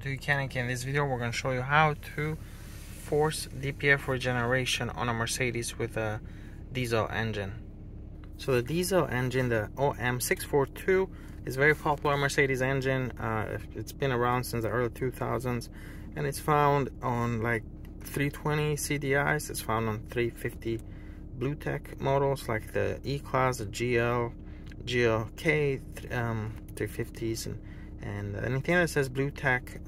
welcome to YOUCANIC. In this video we're going to show you how to force DPF regeneration on a Mercedes with a diesel engine. So the diesel engine, the OM642, is a very popular Mercedes engine. It's been around since the early 2000s, and it's found on like 320 CDIs. It's found on 350 Blue Tech models like the E-Class, the GL, GLK 350s, and anything that says Blue Tech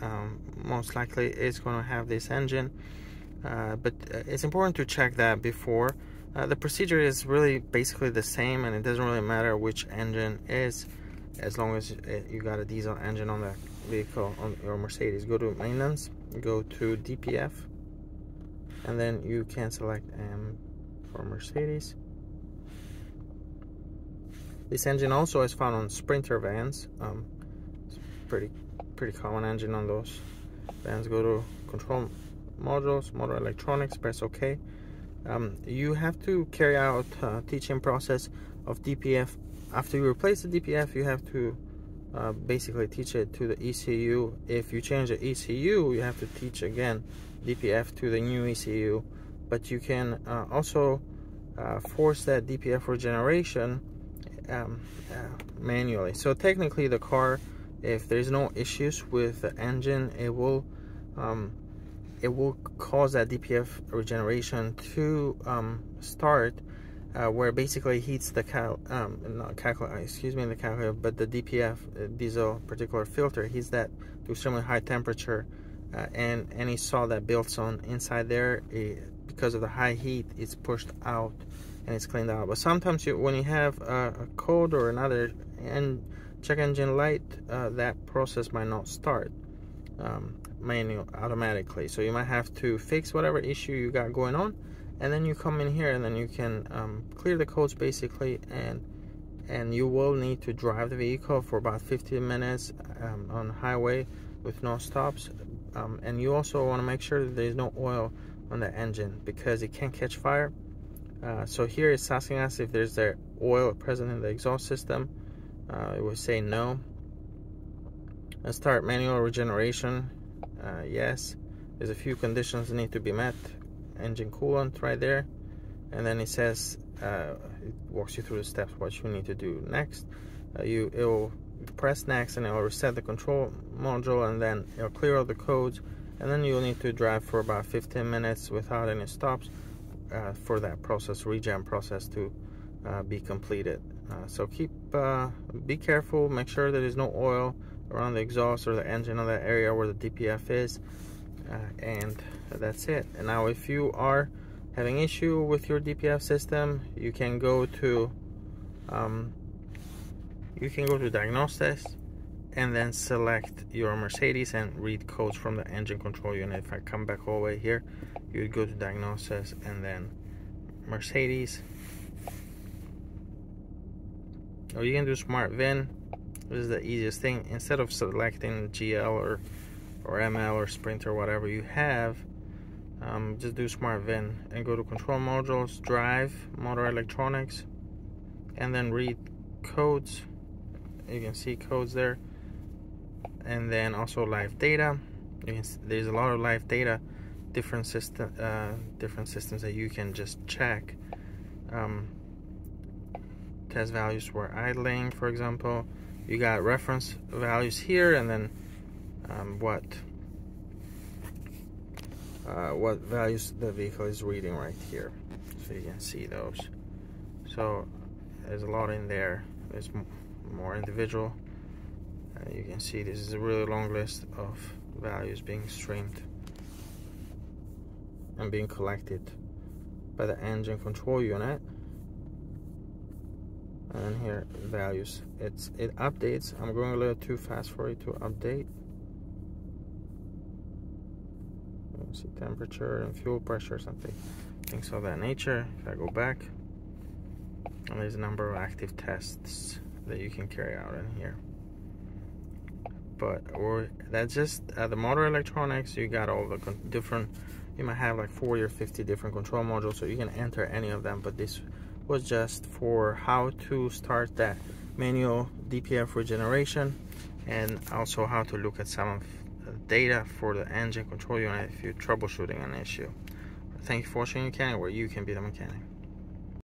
most likely is going to have this engine, but it's important to check that before. The procedure is really basically the same, and it doesn't really matter which engine is, as long as you got a diesel engine on that vehicle, on your Mercedes. Go to maintenance, go to DPF, and then you can select M for Mercedes. This engine also is found on Sprinter vans. Pretty common engine on those vans. Go to control modules, motor electronics, press OK. You have to carry out teaching process of DPF. After you replace the DPF, you have to basically teach it to the ECU. If you change the ECU, you have to teach again DPF to the new ECU. But you can also force that DPF regeneration manually. So technically the car, if there's no issues with the engine, it will cause that DPF regeneration to start, where basically heats the the calculator, but the DPF diesel particulate filter heats that to extremely high temperature, and any salt that builds on inside there, because of the high heat, it's pushed out and it's cleaned out. But sometimes when you have a code or another check engine light, that process might not start manual automatically, so you might have to fix whatever issue you got going on, and then you come in here and then you can clear the codes basically, and you will need to drive the vehicle for about 15 minutes on highway with no stops, and you also want to make sure that there's no oil on the engine because it can catch fire. So here it's asking us if there's there oil present in the exhaust system. It will say no. Let's start manual regeneration. Yes. There's a few conditions that need to be met. Engine coolant right there, and then it says it walks you through the steps what you need to do next. It will press next, and it will reset the control module, and then it'll clear all the codes, and then you'll need to drive for about 15 minutes without any stops for that process, regen process, to be completed. So be careful, make sure there is no oil around the exhaust or the engine or that area where the DPF is, and that's it. And now if you are having issue with your DPF system, you can go to Diagnostic and then select your Mercedes and read codes from the engine control unit. If I come back all the way here, you would go to Diagnostic and then Mercedes, or you can do Smart VIN. This is the easiest thing. Instead of selecting GL or ML or Sprint or whatever you have, just do Smart VIN and go to control modules, drive, motor electronics, and then read codes. You can see codes there, and then also live data. There's a lot of live data, different systems that you can just check. Test values for idling, for example. You got reference values here, and then what values the vehicle is reading right here, so you can see those. So there's a lot in there. There's more individual. You can see this is a really long list of values being streamed and being collected by the engine control unit. And here values, it updates. I'm going a little too fast for it to update. You can see temperature and fuel pressure, something, things of that nature. If I go back, and there's a number of active tests that you can carry out in here. But that's just the motor electronics. You got all the different, you might have like 40 or 50 different control modules, so you can enter any of them, but this was just for how to start that manual DPF regeneration, and also how to look at some of data for the engine control unit if you're troubleshooting an issue. Thank you for watching YOUCANIC, where you can be the mechanic.